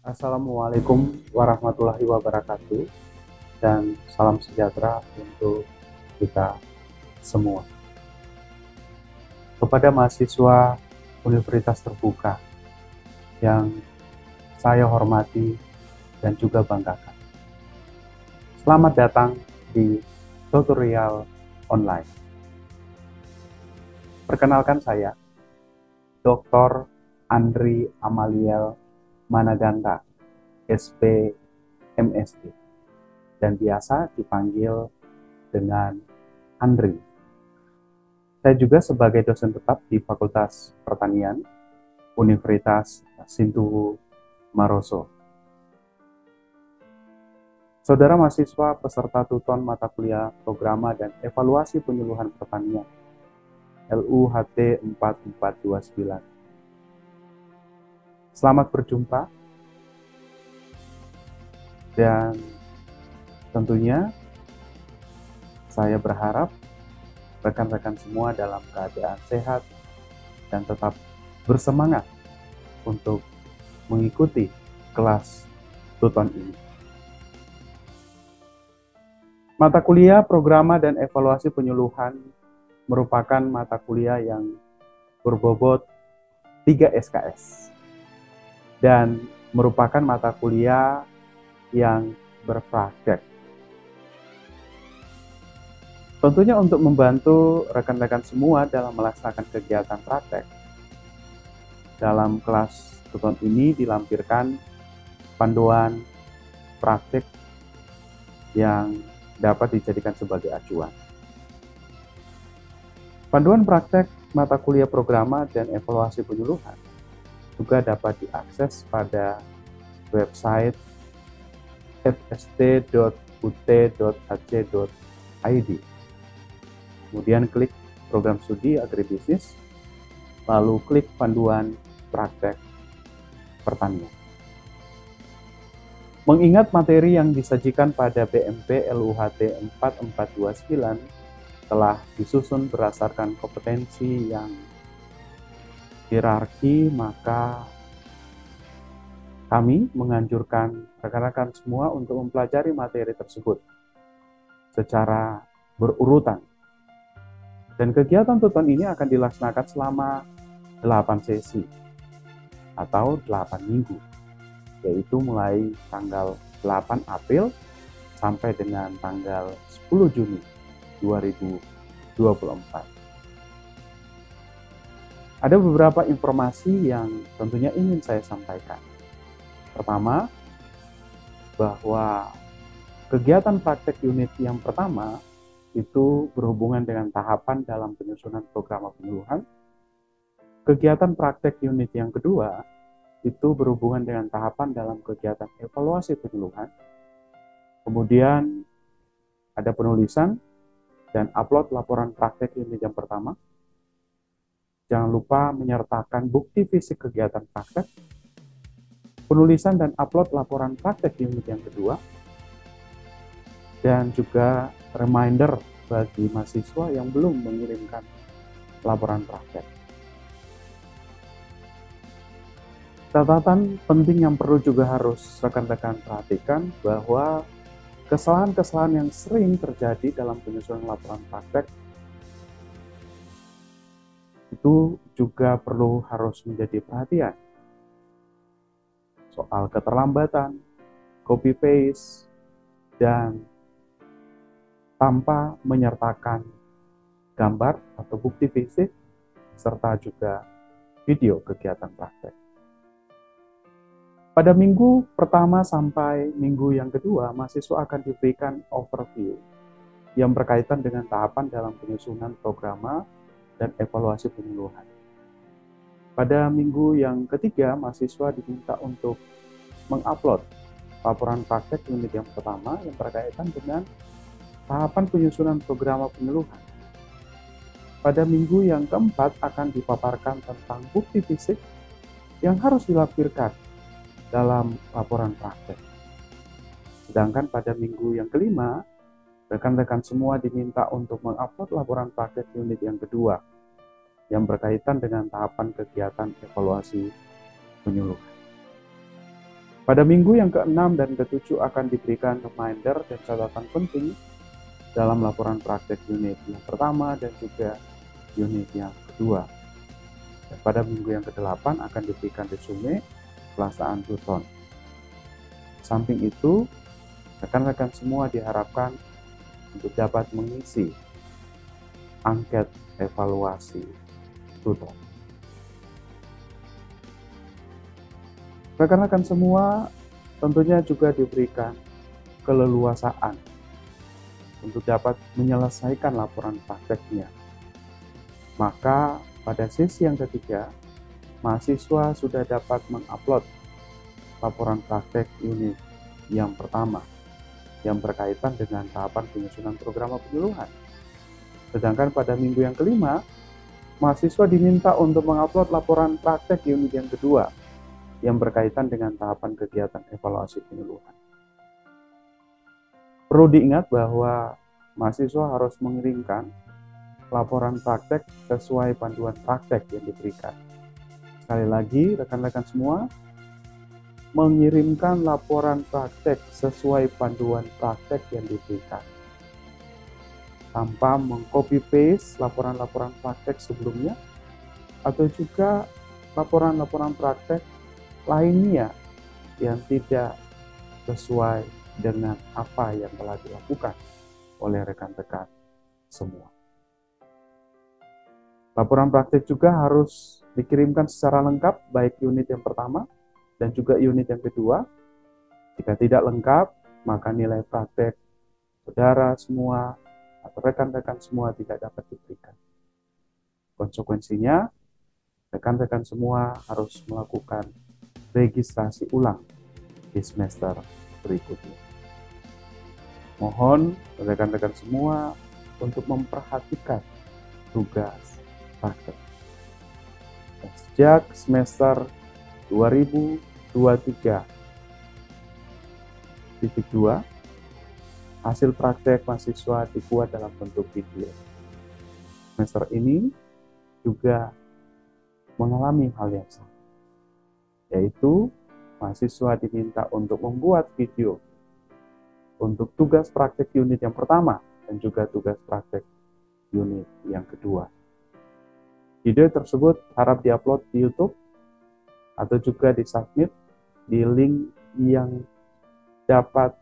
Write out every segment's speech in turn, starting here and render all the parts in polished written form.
Assalamualaikum warahmatullahi wabarakatuh dan salam sejahtera untuk kita semua. Kepada mahasiswa Universitas Terbuka yang saya hormati dan juga banggakan. Selamat datang di tutorial online. Perkenalkan saya, Dr. Andri Amaliel Managanta, SP MSc, dan biasa dipanggil dengan Andri. Saya juga sebagai dosen tetap di Fakultas Pertanian Universitas Sintu Maroso. Saudara mahasiswa peserta tuton mata kuliah Programa dan Evaluasi Penyuluhan Pertanian LUHT 4429. Selamat berjumpa dan tentunya saya berharap rekan-rekan semua dalam keadaan sehat dan tetap bersemangat untuk mengikuti kelas tuton ini. Mata kuliah Programa dan Evaluasi Penyuluhan merupakan mata kuliah yang berbobot 3 SKS dan merupakan mata kuliah yang berpraktek. Tentunya untuk membantu rekan-rekan semua dalam melaksanakan kegiatan praktek, dalam kelas tuton ini dilampirkan panduan praktek yang dapat dijadikan sebagai acuan. Panduan praktek mata kuliah Programa dan Evaluasi Penyuluhan juga dapat diakses pada website fst.ut.ac.id. Kemudian klik program studi agribisnis, lalu klik panduan praktek pertanian. Mengingat materi yang disajikan pada BMP LUHT 4429 telah disusun berdasarkan kompetensi yang hierarki, maka kami menganjurkan rekan-rekan semua untuk mempelajari materi tersebut secara berurutan. Dan kegiatan tuton ini akan dilaksanakan selama 8 sesi atau 8 minggu, yaitu mulai tanggal 8 April sampai dengan tanggal 10 Juni 2024. Ada beberapa informasi yang tentunya ingin saya sampaikan. Pertama, bahwa kegiatan praktek unit yang pertama itu berhubungan dengan tahapan dalam penyusunan program penyuluhan. Kegiatan praktek unit yang kedua itu berhubungan dengan tahapan dalam kegiatan evaluasi penyuluhan. Kemudian ada penulisan dan upload laporan praktek unit yang pertama. Jangan lupa menyertakan bukti fisik kegiatan praktek, penulisan dan upload laporan praktek unit yang kedua, dan juga reminder bagi mahasiswa yang belum mengirimkan laporan praktek. Catatan penting yang perlu juga harus rekan-rekan perhatikan bahwa kesalahan-kesalahan yang sering terjadi dalam penyusunan laporan praktek itu juga perlu harus menjadi perhatian. Soal keterlambatan, copy paste, dan tanpa menyertakan gambar atau bukti fisik serta juga video kegiatan praktek. Pada minggu pertama sampai minggu yang kedua, mahasiswa akan diberikan overview yang berkaitan dengan tahapan dalam penyusunan programa dan evaluasi penyuluhan. Pada minggu yang ketiga, mahasiswa diminta untuk mengupload laporan praktek unit yang pertama yang berkaitan dengan tahapan penyusunan programa penyuluhan. Pada minggu yang keempat akan dipaparkan tentang bukti fisik yang harus dilampirkan dalam laporan praktek. Sedangkan pada minggu yang kelima, rekan-rekan semua diminta untuk mengupload laporan praktek unit yang kedua yang berkaitan dengan tahapan kegiatan evaluasi penyuluhan. Pada minggu yang ke-6 dan ke-7 akan diberikan reminder dan catatan penting dalam laporan praktek unit yang pertama dan juga unit yang kedua. Dan pada minggu yang ke-8 akan diberikan resume pelaksanaan tuton. Samping itu, rekan-rekan semua diharapkan untuk dapat mengisi angket evaluasi tuton. Rekan-rekan semua tentunya juga diberikan keleluasaan untuk dapat menyelesaikan laporan prakteknya. Maka pada sesi yang ketiga, mahasiswa sudah dapat mengupload laporan praktek unit yang pertama yang berkaitan dengan tahapan penyusunan program penyuluhan. Sedangkan pada minggu yang kelima, mahasiswa diminta untuk mengupload laporan praktek unit yang kedua yang berkaitan dengan tahapan kegiatan evaluasi penyuluhan. Perlu diingat bahwa mahasiswa harus mengirimkan laporan praktek sesuai panduan praktek yang diberikan. Sekali lagi, rekan-rekan semua, mengirimkan laporan praktek sesuai panduan praktek yang diberikan, tanpa meng-copy-paste laporan-laporan praktek sebelumnya, atau juga laporan-laporan praktek lainnya yang tidak sesuai dengan apa yang telah dilakukan oleh rekan-rekan semua. Laporan praktek juga harus dikirimkan secara lengkap, baik unit yang pertama dan juga unit yang kedua. Jika tidak lengkap, maka nilai praktek saudara semua atau rekan-rekan semua tidak dapat diberikan. Konsekuensinya, rekan-rekan semua harus melakukan registrasi ulang di semester berikutnya. Mohon rekan-rekan semua untuk memperhatikan tugas praktek. Sejak semester 2023/2, hasil praktek mahasiswa dibuat dalam bentuk video. Semester ini juga mengalami hal yang sama, yaitu mahasiswa diminta untuk membuat video untuk tugas praktek unit yang pertama dan juga tugas praktek unit yang kedua. Video tersebut harap diupload di YouTube atau juga disubmit di link yang dapat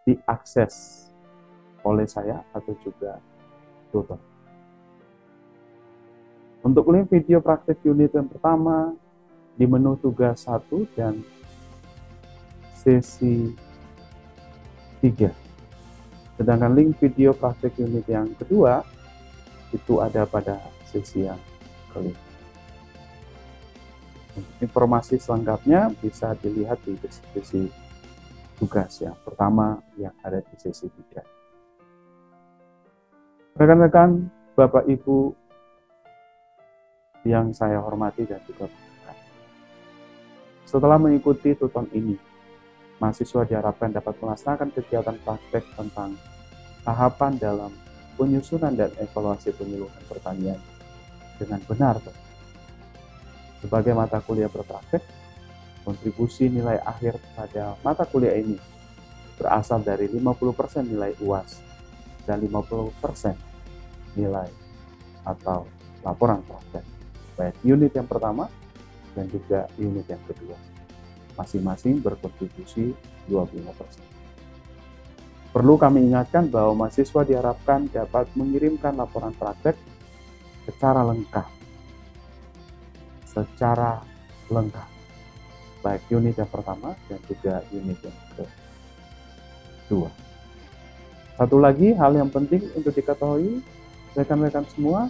diakses oleh saya atau juga tutor. Untuk link video praktek unit yang pertama di menu tugas 1 dan sesi 3. Sedangkan link video praktek unit yang kedua itu ada pada sesi yang kelima. Informasi selengkapnya bisa dilihat di sesi tugas yang pertama yang ada di sesi 3. Rekan-rekan, Bapak Ibu yang saya hormati dan juga setelah mengikuti tuton ini, mahasiswa diharapkan dapat melaksanakan kegiatan praktek tentang tahapan dalam penyusunan dan evaluasi penyuluhan pertanian dengan benar. Sebagai mata kuliah berpraktek, kontribusi nilai akhir pada mata kuliah ini berasal dari 50% nilai UAS dan 50% nilai atau laporan praktek, baik unit yang pertama dan juga unit yang kedua. Masing-masing berkontribusi 25%. Perlu kami ingatkan bahwa mahasiswa diharapkan dapat mengirimkan laporan praktek secara lengkap, baik unit yang pertama dan juga unit yang kedua. Satu lagi hal yang penting untuk diketahui rekan-rekan semua,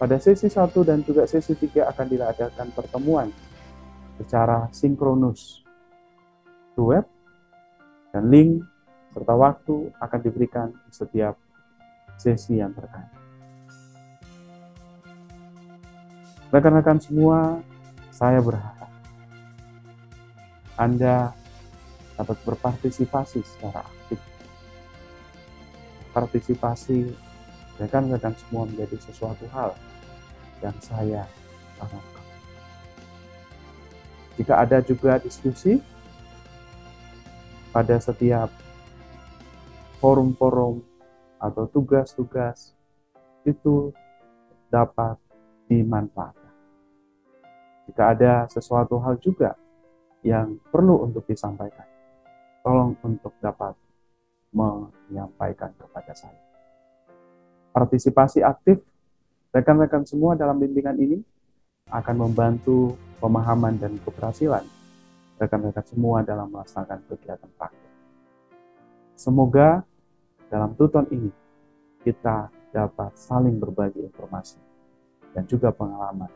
pada sesi 1 dan juga sesi 3 akan diadakan pertemuan secara sinkronus di web, dan link serta waktu akan diberikan di setiap sesi yang terkait. Rekan-rekan semua, saya berharap Anda dapat berpartisipasi secara aktif. Partisipasi rekan-rekan semua menjadi sesuatu hal yang saya harapkan. Jika ada juga diskusi, pada setiap forum-forum atau tugas-tugas itu dapat dimanfaatkan. Jika ada sesuatu hal juga yang perlu untuk disampaikan, tolong untuk dapat menyampaikan kepada saya. Partisipasi aktif rekan-rekan semua dalam bimbingan ini akan membantu pemahaman dan keberhasilan rekan-rekan semua dalam melaksanakan kegiatan praktik. Semoga dalam tuton ini kita dapat saling berbagi informasi dan juga pengalaman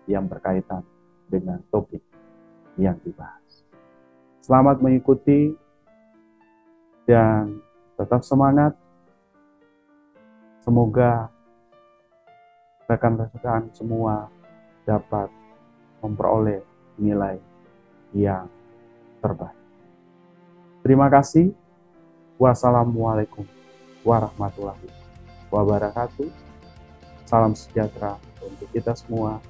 yang berkaitan dengan topik yang dibahas. Selamat mengikuti dan tetap semangat. Semoga rekan-rekan semua dapat memperoleh nilai yang terbaik. Terima kasih. Wassalamualaikum warahmatullahi wabarakatuh. Salam sejahtera untuk kita semua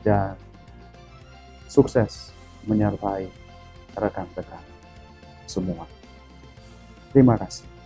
dan sukses menyertai rekan-rekan semua. Terima kasih.